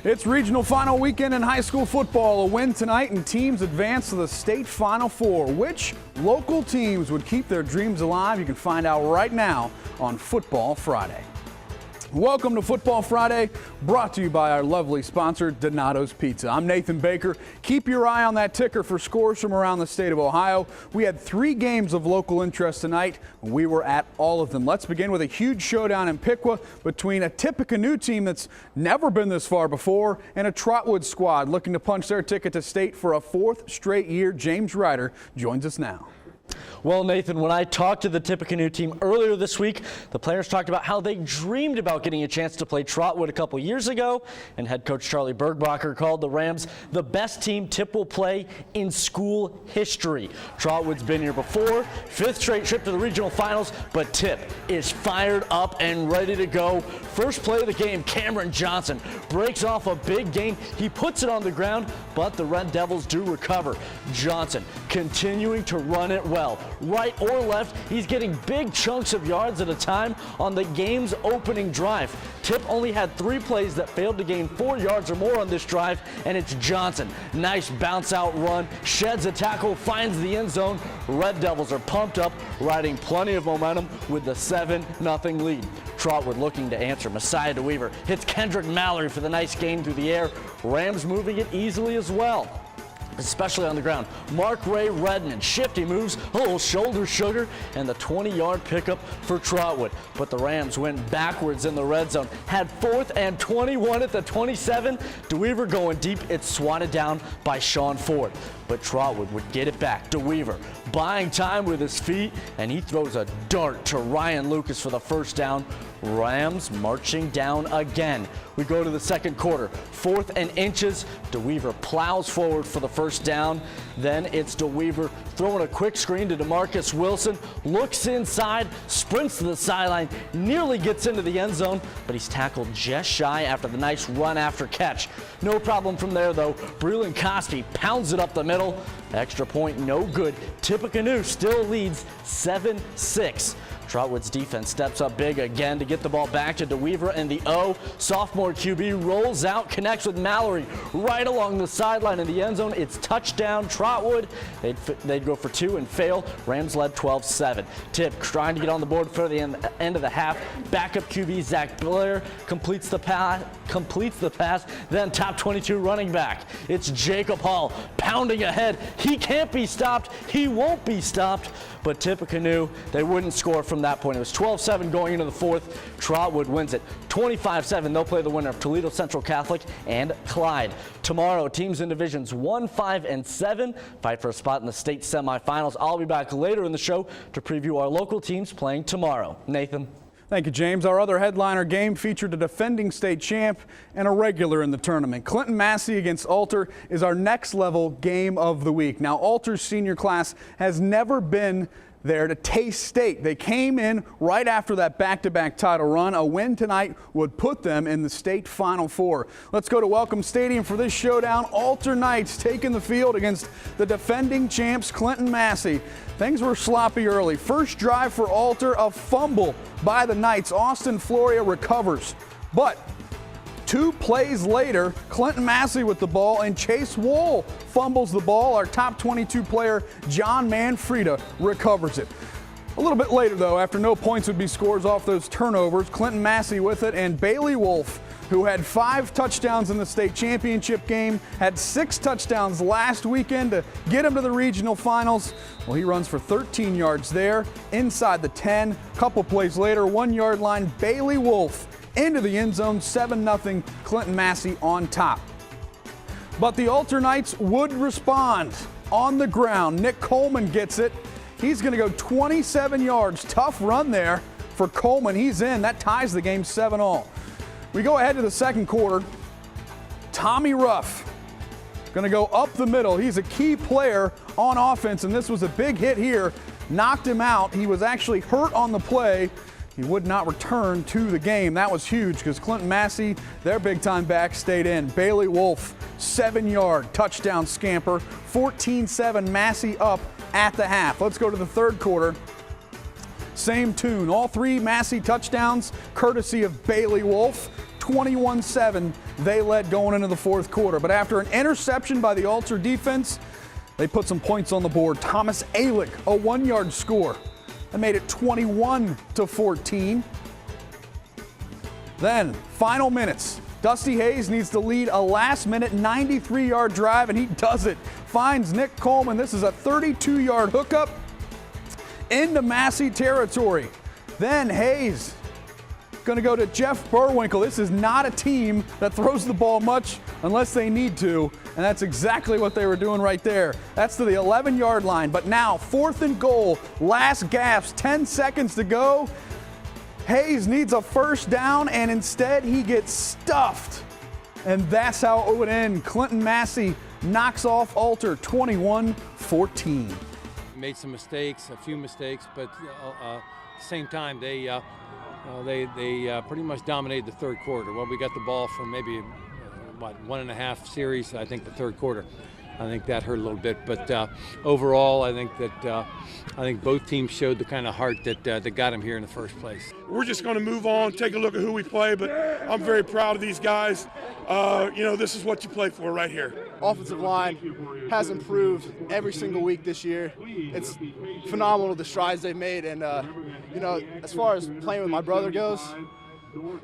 It's regional final weekend in high school football. A win tonight and teams advance to the state Final Four. Which local teams would keep their dreams alive? You can find out right now on Football Friday. Welcome to Football Friday, brought to you by our lovely sponsor, Donato's Pizza. I'm Nathan Baker. Keep your eye on that ticker for scores from around the state of Ohio. We had 3 games of local interest tonight, and we were at all of them. Let's begin with a huge showdown in Piqua between a Tippecanoe team that's never been this far before and a Trotwood squad looking to punch their ticket to state for a 4th straight year. James Ryder joins us now. Well, Nathan, when I talked to the Tippecanoe team earlier this week, the players talked about how they dreamed about getting a chance to play Trotwood a couple years ago, and head coach Charlie Bergbacher called the Rams the best team Tipp will play in school history. Trotwood's been here before, 5th straight trip to the regional finals, but Tipp is fired up and ready to go. First play of the game, Cameron Johnson breaks off a big gain. He puts it on the ground, but the Red Devils do recover. Johnson continuing to run it well. Right or left, he's getting big chunks of yards at a time on the game's opening drive. Tipp only had 3 plays that failed to gain 4 yards or more on this drive, and it's Johnson. Nice bounce out run, sheds a tackle, finds the end zone. Red Devils are pumped up, riding plenty of momentum with the 7-0 lead. Trotwood looking to answer. Messiah DeWeaver hits Kendrick Mallory for the nice gain through the air. Rams moving it easily as well, especially on the ground. Mark Ray Redmond, shifty moves, a little shoulder sugar, and the 20-yard pickup for Trotwood. But the Rams went backwards in the red zone. Had 4th and 21 at the 27. DeWeaver going deep. It's swatted down by Sean Ford. But Trotwood would get it back. DeWeaver buying time with his feet, and he throws a dart to Ryan Lucas for the first down. Rams marching down again. We go to the second quarter. 4th and inches. DeWeaver plows forward for the first down. Then it's DeWeaver throwing a quick screen to DeMarcus Wilson. Looks inside, sprints to the sideline, nearly gets into the end zone, but he's tackled just shy after the nice run after catch. No problem from there, though. Breland Cosby pounds it up the middle. Extra point, no good. Tippecanoe still leads 7-6. Trotwood's defense steps up big again to get the ball back to DeWeaver, and the O. Sophomore QB rolls out, connects with Mallory right along the sideline in the end zone. It's touchdown Trotwood. They'd go for 2 and fail. Rams led 12-7. Tipp trying to get on the board for the end of the half. Backup QB Zach Blair completes the pass. Then top 22 running back. It's Jacob Hall pounding ahead. He can't be stopped. He won't be stopped. But Tippecanoe, they wouldn't score from that point. It was 12-7 going into the 4th. Trotwood wins it 25-7. They'll play the winner of Toledo Central Catholic and Clyde. Tomorrow, teams in divisions 1, 5, and 7 fight for a spot in the state semifinals. I'll be back later in the show to preview our local teams playing tomorrow. Nathan. Thank you, James. Our other headliner game featured a defending state champ and a regular in the tournament. Clinton Massey against Alter is our next level game of the week. Now, Alter's senior class has never been there to taste state. They came in right after that back-to-back title run. A win tonight would put them in the state Final Four. Let's go to Welcome Stadium for this showdown. Alter Knights taking the field against the defending champs Clinton Massey. Things were sloppy early. First drive for Alter, a fumble by the Knights. Austin Floria recovers, but 2 plays later, Clinton Massey with the ball, and Chase Wool fumbles the ball. Our top 22 player, John Manfreda, recovers it. A little bit later, though, after no points would be scored off those turnovers, Clinton Massey with it, and Bailey Wolf, who had 5 touchdowns in the state championship game, had 6 touchdowns last weekend to get him to the regional finals. Well, he runs for 13 yards there, inside the 10. Couple plays later, 1-yard line, Bailey Wolf into the end zone, 7-0 Clinton Massey on top. But the Alter Knights would respond on the ground. Nick Coleman gets it. He's going to go 27 yards. Tough run there for Coleman. He's in. That ties the game 7-all. We go ahead to the second quarter. Tommy Ruff going to go up the middle. He's a key player on offense, and this was a big hit here. Knocked him out. He was actually hurt on the play. He would not return to the game. That was huge because Clinton Massey, their big-time back, stayed in. Bailey Wolf, 7-yard touchdown scamper. 14-7 Massey up at the half. Let's go to the third quarter. Same tune. All 3 Massey touchdowns courtesy of Bailey Wolf. 21-7 they led going into the fourth quarter. But after an interception by the Alter defense, they put some points on the board. Thomas Alick, a 1-yard score. That made it 21-14. Then, final minutes. Dusty Hayes needs to lead a last-minute 93-yard drive, and he does it. Finds Nick Coleman. This is a 32-yard hookup into Massey territory. Then Hayes going to go to Jeff Burwinkle. This is not a team that throws the ball much unless they need to, and that's exactly what they were doing right there. That's to the 11-yard line, but now 4th and goal, last gasp, 10 seconds to go. Hayes needs a first down, and instead he gets stuffed. And that's how it would end. Clinton Massey knocks off Alter 21-14. Made some mistakes, a few mistakes, but at the same time, they pretty much dominated the third quarter. Well, we got the ball for maybe, 1.5 series, I think, the third quarter. I think that hurt a little bit, but overall, I think both teams showed the kind of heart that got them here in the first place. We're just going to move on, take a look at who we play, but I'm very proud of these guys. This is what you play for right here. Offensive line has improved every single week this year. It's phenomenal the strides they've made, and as far as playing with my brother goes,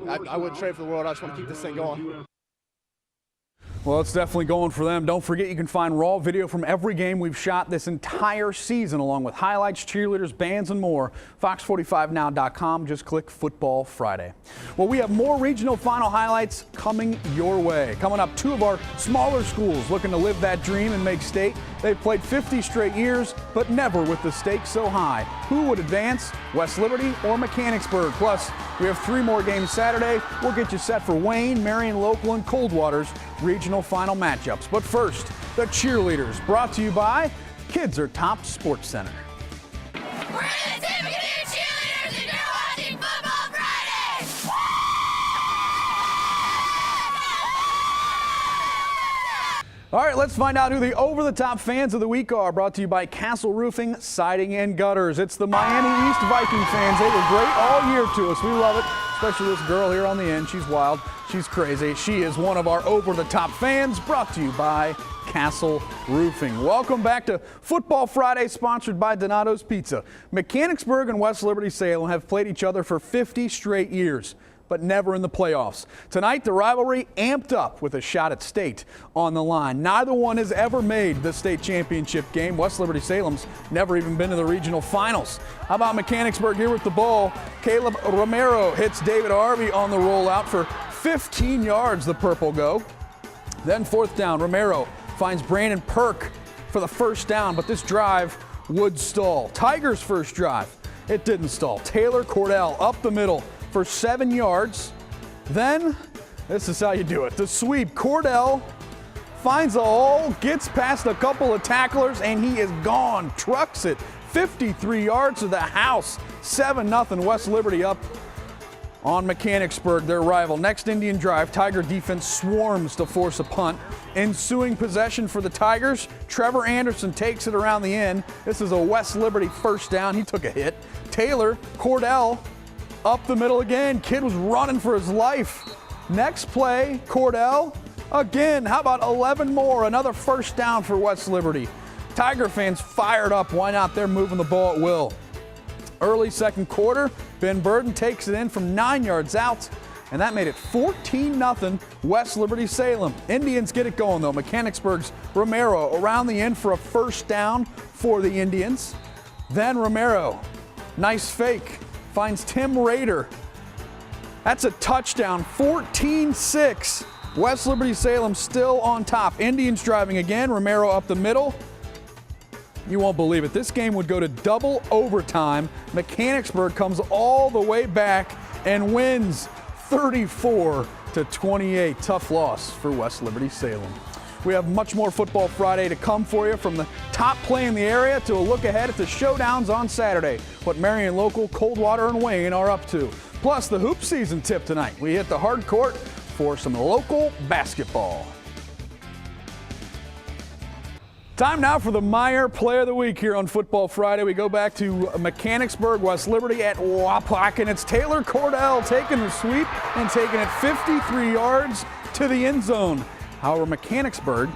I wouldn't trade for the world. I just want to keep this thing going. Well, it's definitely going for them. Don't forget you can find raw video from every game we've shot this entire season, along with highlights, cheerleaders, bands, and more. Fox45now.com. Just click Football Friday. Well, we have more regional final highlights coming your way. Coming up, 2 of our smaller schools looking to live that dream and make state. They've played 50 straight years, but never with the stakes so high. Who would advance, West Liberty or Mechanicsburg? Plus, we have 3 more games Saturday. We'll get you set for Wayne, Marion Local, and Coldwater's regional final matchups. But first, the cheerleaders, brought to you by Kids Are Top Sports Center. We're the Tippecanoe Cheerleaders, and you're watching Football Friday! All right, let's find out who the over-the-top fans of the week are. Brought to you by Castle Roofing, Siding, and Gutters. It's the Miami East Viking fans. They were great all year to us. We love it, especially this girl here on the end. She's wild. She's crazy. She is one of our over-the-top fans. Brought to you by Castle Roofing. Welcome back to Football Friday, sponsored by Donato's Pizza. Mechanicsburg and West Liberty Salem have played each other for 50 straight years, but never in the playoffs. Tonight, the rivalry amped up with a shot at state on the line. Neither one has ever made the state championship game. West Liberty Salem's never even been to the regional finals. How about Mechanicsburg here with the ball? Caleb Romero hits David Harvey on the rollout for 15 yards, the Purple go. Then 4th down, Romero finds Brandon Perk for the first down, but this drive would stall. Tigers' first drive, it didn't stall. Taylor Cordell up the middle for 7 yards. Then, this is how you do it. The sweep, Cordell finds a hole, gets past a couple of tacklers, and he is gone. Trucks it 53 yards to the house. 7-0 West Liberty up on Mechanicsburg, their rival. Next Indian drive, Tiger defense swarms to force a punt. Ensuing possession for the Tigers, Trevor Anderson takes it around the end. This is a West Liberty first down. He took a hit. Taylor Cordell up the middle again. Kid was running for his life. Next play, Cordell again. How about 11 more? Another first down for West Liberty. Tiger fans fired up. Why not? They're moving the ball at will. Early second quarter, Ben Burden takes it in from 9 yards out, and that made it 14-0 West Liberty Salem. Indians get it going though. Mechanicsburg's Romero around the end for a first down for the Indians. Then Romero, nice fake, finds Tim Rader. That's a touchdown, 14-6. West Liberty Salem still on top. Indians driving again, Romero up the middle. You won't believe it. This game would go to double overtime. Mechanicsburg comes all the way back and wins 34-28. Tough loss for West Liberty Salem. We have much more Football Friday to come for you, from the top play in the area to a look ahead at the showdowns on Saturday. What Marion Local, Coldwater, and Wayne are up to. Plus the hoop season tip tonight. We hit the hard court for some local basketball. Time now for the Meyer Player of the Week here on Football Friday. We go back to Mechanicsburg, West Liberty at Wapak, and it's Taylor Cordell taking the sweep and taking it 53 yards to the end zone. However, Mechanicsburg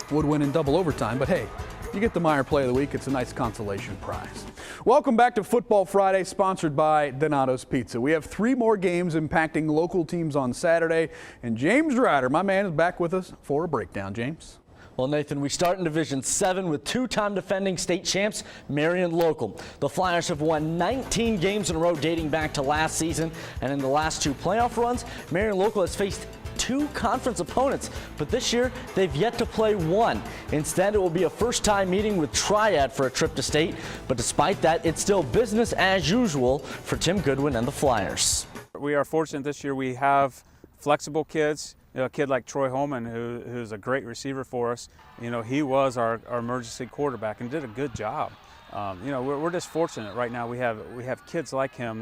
would win in double overtime, but hey, you get the Meyer Player of the Week. It's a nice consolation prize. Welcome back to Football Friday, sponsored by Donato's Pizza. We have 3 more games impacting local teams on Saturday, and James Ryder, my man, is back with us for a breakdown. James? Well, Nathan, we start in Division 7 with 2-time defending state champs, Marion Local. The Flyers have won 19 games in a row dating back to last season, and in the last 2 playoff runs, Marion Local has faced 2 conference opponents, but this year they've yet to play one. Instead, it will be a first-time meeting with Triad for a trip to state, but despite that, it's still business as usual for Tim Goodwin and the Flyers. We are fortunate this year we have flexible kids. You know, a kid like Troy Holman, who's a great receiver for us. You know, he was our emergency quarterback and did a good job. You know, we're just fortunate right now. We have kids like him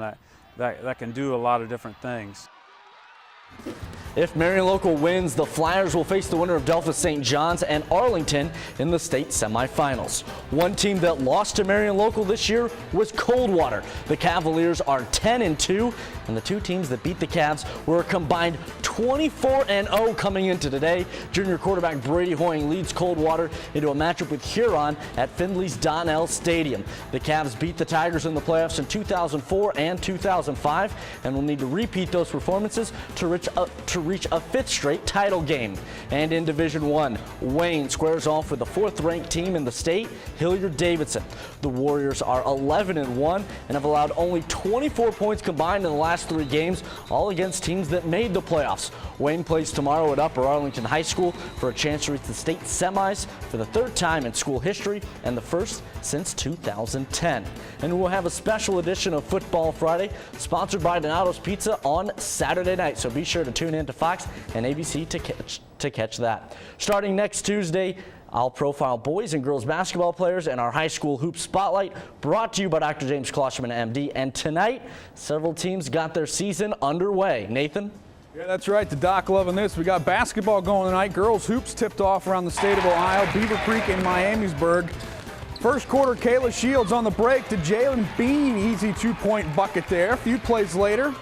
that can do a lot of different things. If Marion Local wins, the Flyers will face the winner of Delphos St. John's and Arlington in the state semifinals. One team that lost to Marion Local this year was Coldwater. The Cavaliers are 10-2, and the 2 teams that beat the Cavs were a combined 24-0 coming into today. Junior quarterback Brady Hoying leads Coldwater into a matchup with Huron at Findley's Donnell Stadium. The Cavs beat the Tigers in the playoffs in 2004 and 2005 and will need to repeat those performances to reach a 5th straight title game. And in Division 1, Wayne squares off with the 4th-ranked team in the state, Hilliard-Davidson. The Warriors are 11-1 and have allowed only 24 points combined in the last 3 games, all against teams that made the playoffs. Wayne plays tomorrow at Upper Arlington High School for a chance to reach the state semis for the 3rd time in school history and the 1st since 2010. And we'll have a special edition of Football Friday sponsored by Donato's Pizza on Saturday night, so be sure to tune in to Fox and ABC to catch that. Starting next Tuesday, I'll profile boys and girls basketball players in our high school hoop spotlight, brought to you by Dr. James Klosterman, MD. And tonight, several teams got their season underway. Nathan? Yeah, that's right. The Doc loving this. We got basketball going tonight. Girls hoops tipped off around the state of Ohio, Beaver Creek and Miamisburg. First quarter, Kayla Shields on the break to Jalen Bean. Easy 2-point bucket there. A few plays later,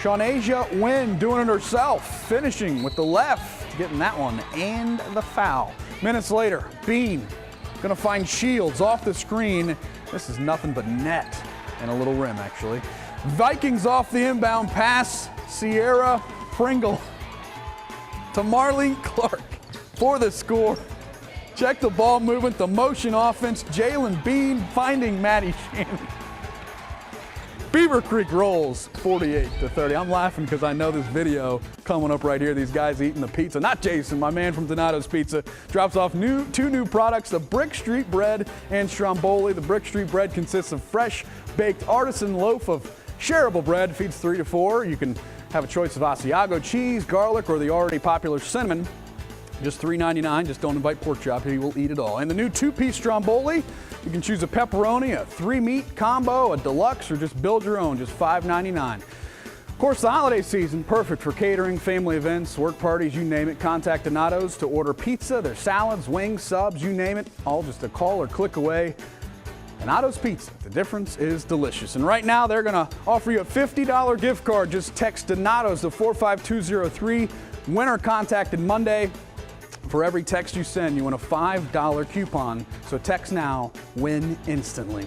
Shaunasia Wynn doing it herself, finishing with the left, getting that one and the foul. Minutes later, Bean gonna find Shields off the screen. This is nothing but net and a little rim, actually. Vikings off the inbound pass. Sierra Pringle to Marlene Clark for the score. Check the ball movement, the motion offense. Jalen Bean finding Maddie Shannon. Beaver Creek rolls 48-30. I'm laughing because I know this video coming up right here. These guys eating the pizza. Not Jason, my man from Donato's Pizza. Drops off 2 new products, the Brick Street Bread and Stromboli. The Brick Street Bread consists of fresh baked artisan loaf of shareable bread. Feeds 3 to 4. You can have a choice of Asiago cheese, garlic, or the already popular cinnamon. Just $3.99. Just don't invite pork chop. He will eat it all. And the new 2-piece Stromboli, you can choose a pepperoni, a 3-meat combo, a deluxe, or just build your own. Just $5.99. Of course, the holiday season, perfect for catering, family events, work parties, you name it. Contact Donato's to order pizza, their salads, wings, subs, you name it. All just a call or click away. Donato's Pizza, the difference is delicious. And right now, they're going to offer you a $50 gift card. Just text Donato's to 45203. Winner contacted Monday. For every text you send, you win a $5 coupon. So text now, win instantly.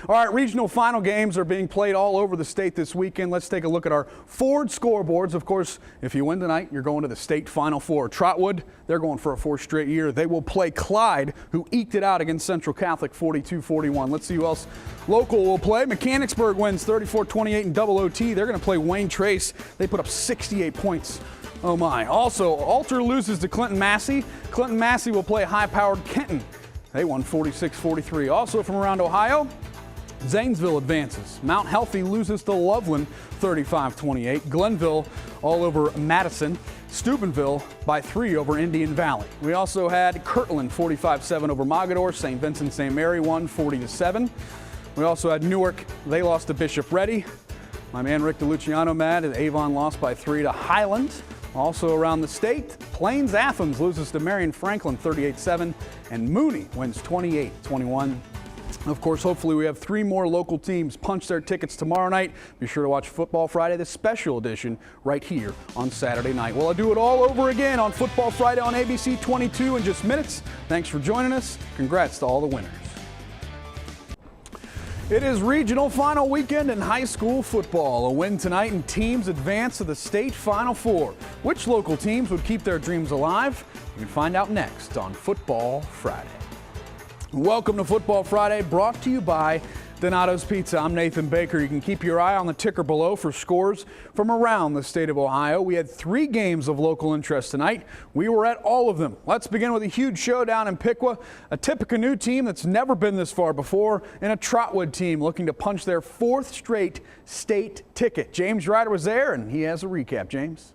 All right, regional final games are being played all over the state this weekend. Let's take a look at our Ford scoreboards. Of course, if you win tonight, you're going to the state Final Four. Trotwood, they're going for a 4th straight year. They will play Clyde, who eked it out against Central Catholic 42-41. Let's see who else local will play. Mechanicsburg wins 34-28 in double OT. They're going to play Wayne Trace. They put up 68 points. Oh my. Also, Alter loses to Clinton Massey. Clinton Massey will play high-powered Kenton. They won 46-43. Also from around Ohio, Zanesville advances. Mount Healthy loses to Loveland 35-28. Glenville all over Madison. Steubenville by 3 over Indian Valley. We also had Kirtland 45-7 over Mogador. St. Vincent St. Mary won 40-7. We also had Newark. They lost to Bishop Ready. My man Rick DeLuciano mad at Avon lost by 3 to Highland. Also around the state, Plains Athens loses to Marion Franklin 38-7. and Mooney wins 28-21. Of course, hopefully we have 3 more local teams punch their tickets tomorrow night. Be sure to watch Football Friday, the special edition, right here on Saturday night. Well, I'll do it all over again on Football Friday on ABC 22 in just minutes. Thanks for joining us. Congrats to all the winners. It is regional final weekend in high school football. A win tonight and teams advance to the state Final Four. Which local teams would keep their dreams alive? You can find out next on Football Friday. Welcome to Football Friday, brought to you by Donato's Pizza. I'm Nathan Baker. You can keep your eye on the ticker below for scores from around the state of Ohio. We had 3 games of local interest tonight. We were at all of them. Let's begin with a huge showdown in Piqua, a Tippecanoe team that's never been this far before, and a Trotwood team looking to punch their 4th straight state ticket. James Ryder was there, and he has a recap. James?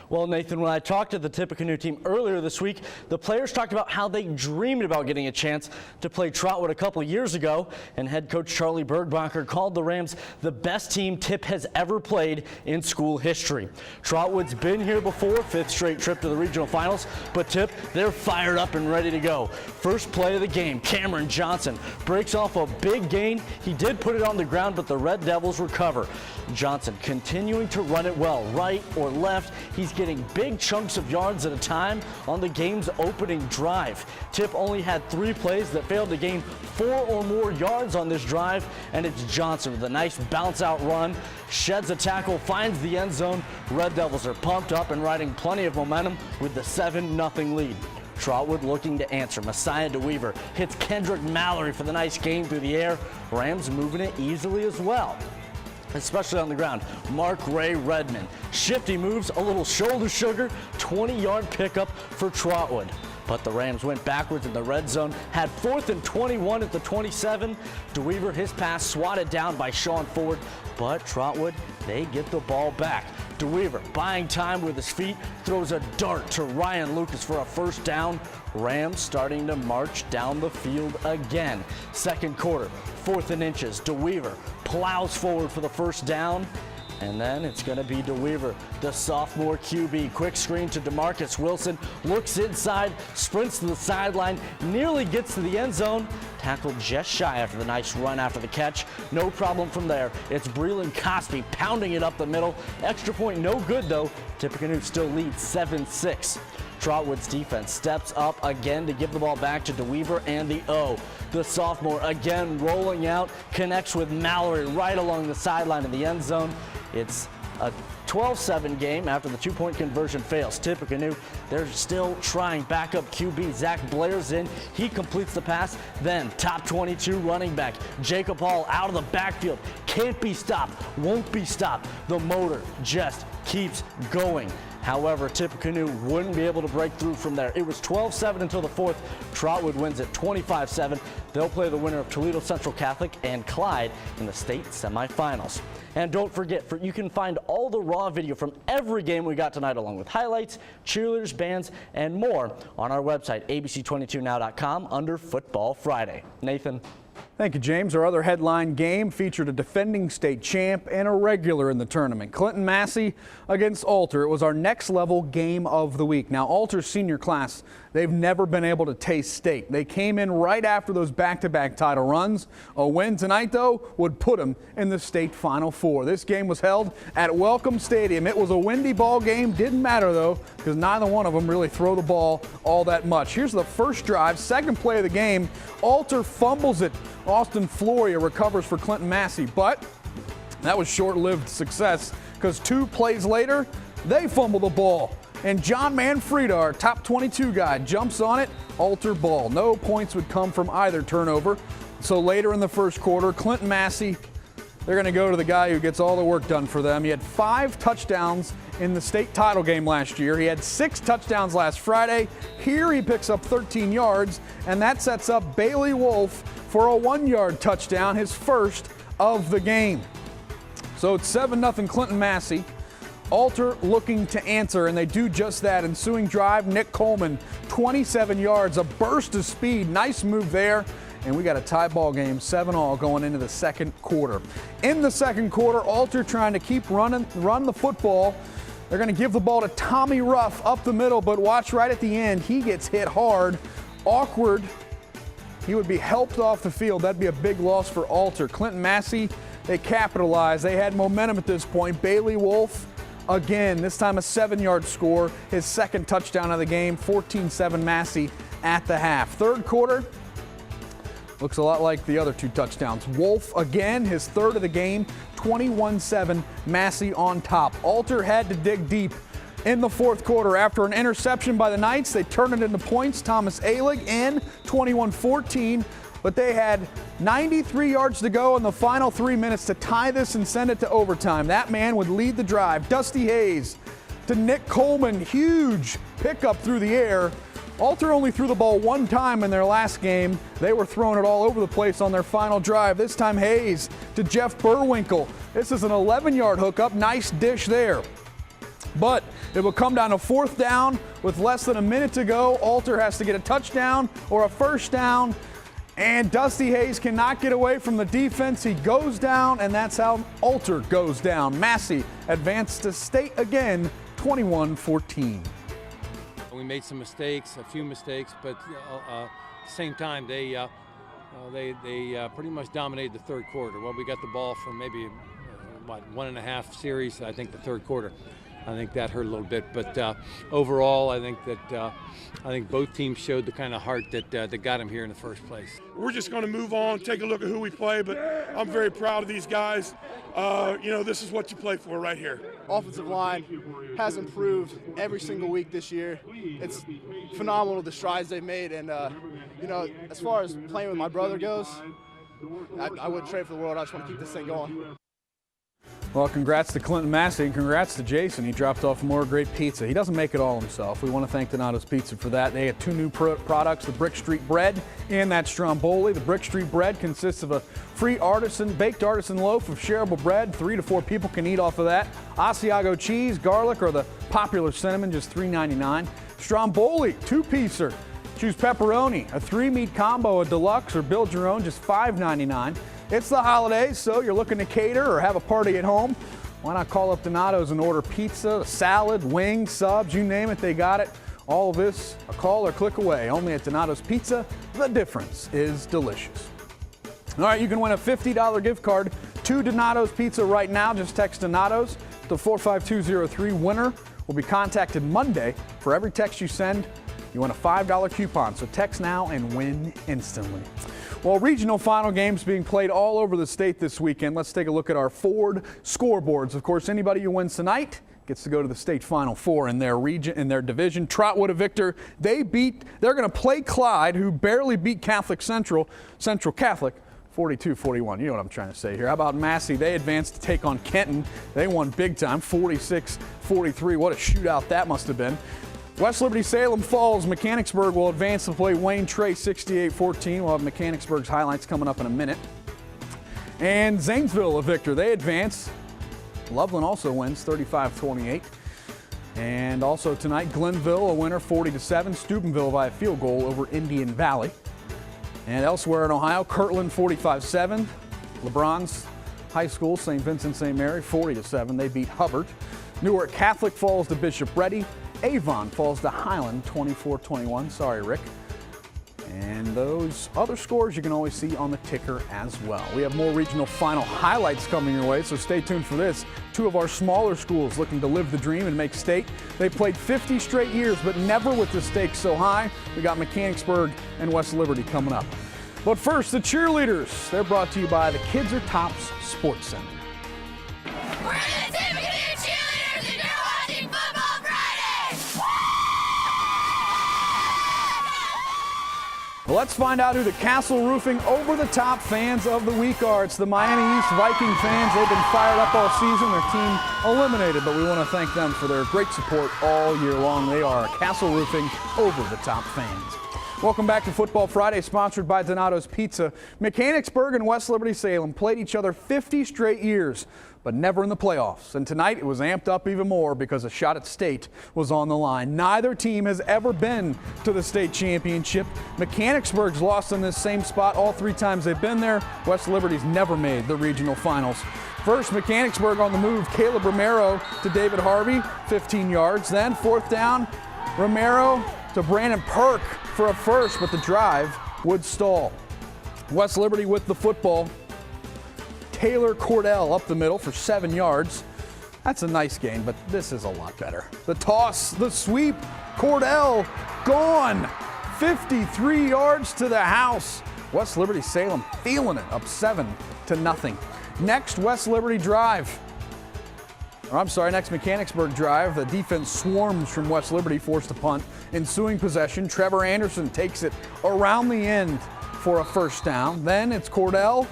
Well, Nathan, when I talked to the Tippecanoe team earlier this week, the players talked about how they dreamed about getting a chance to play Trotwood a couple of years ago, and head coach Charlie Bergbacher called the Rams the best team Tipp has ever played in school history. Trotwood's been here before, 5th straight trip to the regional finals, but Tipp, they're fired up and ready to go. First play of the game, Cameron Johnson breaks off a big gain. He did put it on the ground, but the Red Devils recover. Johnson continuing to run it well, right or left. He's getting big chunks of yards at a time on the game's opening drive. Tipp only had 3 plays that failed to gain 4 or more yards on this drive, and it's Johnson with a nice bounce out run, sheds a tackle, finds the end zone. Red Devils are pumped up and riding plenty of momentum with the 7-0 lead. Trotwood looking to answer. Messiah DeWeaver hits Kendrick Mallory for the nice game through the air. Rams moving it easily as well, especially on the ground. Mark Ray Redmond. Shifty moves, a little shoulder sugar, 20-yard pickup for Trotwood. But the Rams went backwards in the red zone, had 4th and 21 at the 27. DeWeaver, his pass swatted down by Sean Ford, but Trotwood, they get the ball back. DeWeaver buying time with his feet, throws a dart to Ryan Lucas for a 1st down. Rams starting to march down the field again. Second quarter, 4th and inches. DeWeaver plows forward for the 1st down. And then it's going to be DeWeaver, the sophomore QB. Quick screen to DeMarcus Wilson. Looks inside, sprints to the sideline, nearly gets to the end zone. Tackled just shy after the nice run after the catch. No problem from there. It's Breland Cosby pounding it up the middle. Extra point no good though. Tippecanoe still leads 7-6. Trotwood's defense steps up again to give the ball back to DeWeaver and the O. The sophomore again rolling out, connects with Mallory right along the sideline in the end zone. It's a 12-7 game after the 2-point conversion fails. Tippecanoe, they're still trying. Backup QB Zach Blair's in. He completes the pass. Then top 22 running back Jacob Hall out of the backfield. Can't be stopped. Won't be stopped. The motor just keeps going. However, Tippecanoe wouldn't be able to break through from there. It was 12-7 until the 4th. Trotwood wins at 25-7. They'll play the winner of Toledo Central Catholic and Clyde in the state semifinals. And don't forget, you can find all the raw video from every game we got tonight, along with highlights, cheerleaders, bands, and more on our website, abc22now.com, under Football Friday. Nathan. Thank you, James. Our other headline game featured a defending state champ and a regular in the tournament. Clinton Massey against Alter. It was our next level game of the week. Now, Alter's senior class, they've never been able to taste state. They came in right after those back-to-back title runs. A win tonight, though, would put them in the state Final Four. This game was held at Welcome Stadium. It was a windy ball game. Didn't matter, though, because neither one of them really throw the ball all that much. Here's the first drive, second play of the game. Alter fumbles it. Austin Floria recovers for Clinton Massey, but that was short-lived success because 2 plays later, they fumble the ball. And John Manfreda, our top 22 guy, jumps on it. Alter ball. No points would come from either turnover. So later in the first quarter, Clinton Massey, they're going to go to the guy who gets all the work done for them. He had 5 touchdowns in the state title game last year. He had 6 touchdowns last Friday. Here he picks up 13 yards, and that sets up Bailey Wolf for a 1-yard touchdown, his first of the game. So it's 7-0 Clinton Massey. Alter looking to answer, and they do just that. Ensuing drive, Nick Coleman, 27 yards, a burst of speed. Nice move there. And we got a tie ball game, 7-all going into the second quarter. In the second quarter, Alter trying to run the football. They're going to give the ball to Tommy Ruff up the middle, but watch right at the end. He gets hit hard awkward. He would be helped off the field. That'd be a big loss for Alter. Clinton Massey, they capitalized. They had momentum at this point. Bailey Wolf, again, this time a 7-yard score. His second touchdown of the game, 14-7 Massey at the half. Third quarter, looks a lot like the other 2 touchdowns. Wolf, again, his third of the game, 21-7 Massey on top. Alter had to dig deep in the fourth quarter. After an interception by the Knights, they turned it into points. Thomas Alig in 21-14, but they had 93 yards to go in the final 3 minutes to tie this and send it to overtime. That man would lead the drive. Dusty Hayes to Nick Coleman, huge pickup through the air. Alter only threw the ball 1 time in their last game. They were throwing it all over the place on their final drive. This time Hayes to Jeff Burwinkle. This is an 11-yard hookup. Nice dish there. But it will come down to 4th down with less than a minute to go. Alter has to get a touchdown or a first down, and Dusty Hayes cannot get away from the defense. He goes down, and that's how Alter goes down. Massey advanced to state again, 21-14. We made some mistakes, a few mistakes, but at the same time, they pretty much dominated the third quarter. Well, we got the ball from maybe 1.5 series, I think, the third quarter. I think that hurt a little bit, but overall, I think both teams showed the kind of heart that got them here in the first place. We're just going to move on, take a look at who we play, but I'm very proud of these guys. This is what you play for right here. Offensive line has improved every single week this year. It's phenomenal the strides they've made, and as far as playing with my brother goes, I wouldn't trade for the world. I just want to keep this thing going. Well, congrats to Clinton Massey and congrats to Jason. He dropped off more great pizza. He doesn't make it all himself. We want to thank Donato's Pizza for that. They had 2 new products, the Brick Street Bread and that Stromboli. The Brick Street Bread consists of a free baked artisan loaf of shareable bread. 3 to 4 people can eat off of that. Asiago cheese, garlic, or the popular cinnamon, just $3.99. Stromboli, 2-piecer. Choose pepperoni, a 3-meat combo, a deluxe, or build your own, just $5.99. It's the holidays, so you're looking to cater or have a party at home. Why not call up Donato's and order pizza, salad, wings, subs, you name it, they got it. All of this, a call or click away. Only at Donato's Pizza, the difference is delicious. All right, you can win a $50 gift card to Donato's Pizza right now. Just text Donato's to 45203. Winner will be contacted Monday. For every text you send, you win a $5 coupon. So text now and win instantly. Well, regional final games being played all over the state this weekend. Let's take a look at our Ford scoreboards. Of course, anybody who wins tonight gets to go to the state Final Four in their region, in their division. Trotwood a victor. They're going to play Clyde, who barely beat Central Catholic, 42-41. You know what I'm trying to say here. How about Massey? They advanced to take on Kenton. They won big time, 46-43. What a shootout that must have been. West Liberty Salem Falls, Mechanicsburg will advance to play Wayne Trey 68-14. We'll have Mechanicsburg's highlights coming up in a minute. And Zanesville a victor. They advance. Loveland also wins 35-28. And also tonight, Glenville a winner 40-7. Steubenville by a field goal over Indian Valley. And elsewhere in Ohio, Kirtland 45-7. LeBron's High School, St. Vincent St. Mary 40-7. They beat Hubbard. Newark Catholic falls to Bishop Ready. Avon falls to Highland 24-21. Sorry, Rick. And those other scores you can always see on the ticker as well. We have more regional final highlights coming your way, so stay tuned for this. 2 of our smaller schools looking to live the dream and make state. They played 50 straight years, but never with the stakes so high. We got Mechanicsburg and West Liberty coming up. But first, the cheerleaders. They're brought to you by the Kids Are Tops Sports Center. We're the Tippecanoe cheerleaders, and you're watching Football Friday! Well, let's find out who the Castle Roofing over-the-top fans of the week are. It's the Miami East Viking fans. They've been fired up all season. Their team eliminated, but we want to thank them for their great support all year long. They are Castle Roofing over-the-top fans. Welcome back to Football Friday, sponsored by Donato's Pizza. Mechanicsburg and West Liberty Salem played each other 50 straight years, but never in the playoffs. And tonight it was amped up even more because a shot at state was on the line. Neither team has ever been to the state championship. Mechanicsburg's lost in this same spot all 3 times they've been there. West Liberty's never made the regional finals. First, Mechanicsburg on the move. Caleb Romero to David Harvey, 15 yards. Then 4th down, Romero to Brandon Perk. for a first, but the drive would stall. West Liberty with the football. Taylor Cordell up the middle for 7 yards. That's a nice gain, but this is a lot better. The toss, the sweep, Cordell gone. 53 yards to the house. West Liberty Salem feeling it, up 7-0. Next West Liberty drive. Next Mechanicsburg drive. The defense swarms from West Liberty, forced to punt. Ensuing possession, Trevor Anderson takes it around the end for a first down. Then it's Cordell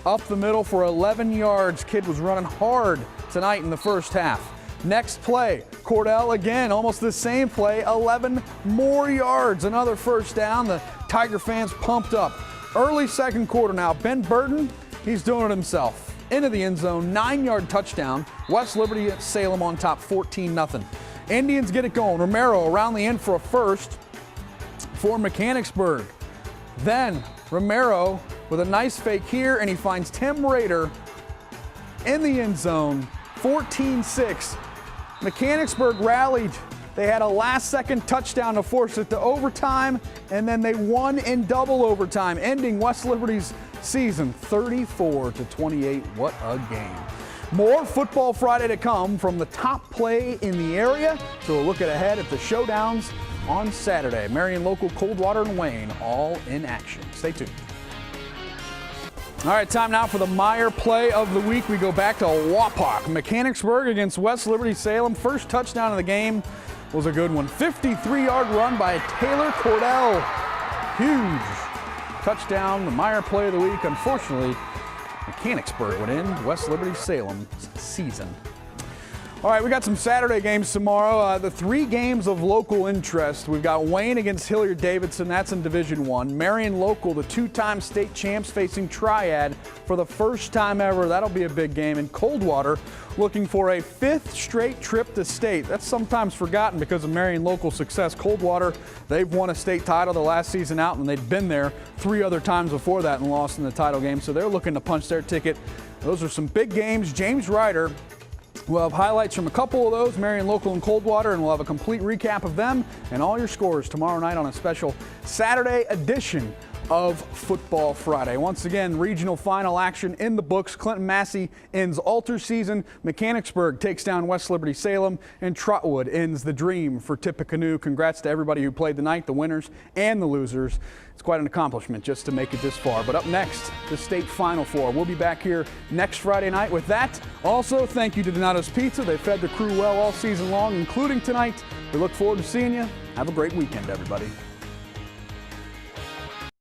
up the middle for 11 yards. Kid was running hard tonight in the first half. Next play, Cordell again, almost the same play, 11 more yards, another first down. The Tiger fans pumped up. Early second quarter now, Ben Burton, he's doing it himself. Into the end zone, 9-yard touchdown. West Liberty at Salem on top, 14-0. Indians get it going. Romero around the end for a first for Mechanicsburg. Then Romero with a nice fake here, and he finds Tim Rader in the end zone, 14-6. Mechanicsburg rallied. They had a last-second touchdown to force it to overtime, and then they won in double overtime, ending West Liberty's season 34-28. What a game. More Football Friday to come from the top play in the area. So we'll look ahead at the showdowns on Saturday. Marion local, Coldwater and Wayne all in action. Stay tuned. All right, time now for the Meyer play of the week. We go back to Wapak. Mechanicsburg against West Liberty Salem. First touchdown of the game was a good one. 53-yard run by Taylor Cordell. Huge touchdown, the Meyer play of the week. Unfortunately, Mechanicsburg would end West Liberty Salem's season. All right, we got some Saturday games tomorrow. The 3 games of local interest. We've got Wayne against Hilliard-Davidson. That's in Division I. Marion local, the 2-time state champs, facing Triad for the first time ever. That'll be a big game. And Coldwater looking for a 5th straight trip to state. That's sometimes forgotten because of Marion local success. Coldwater, they've won a state title the last season out, and they'd been there 3 other times before that and lost in the title game. So they're looking to punch their ticket. Those are some big games. James Ryder, we'll have highlights from a couple of those, Marion local and Coldwater, and we'll have a complete recap of them and all your scores tomorrow night on a special Saturday edition of Football Friday. Once again, regional final action in the books. Clinton Massey ends Alter season. Mechanicsburg takes down West Liberty Salem, and Trotwood ends the dream for Tippecanoe. Congrats to everybody who played tonight, the winners and the losers. It's quite an accomplishment just to make it this far. But up next, the state Final Four. We'll be back here next Friday night with that. Also, thank you to Donato's Pizza. They fed the crew well all season long, including tonight. We look forward to seeing you. Have a great weekend, everybody.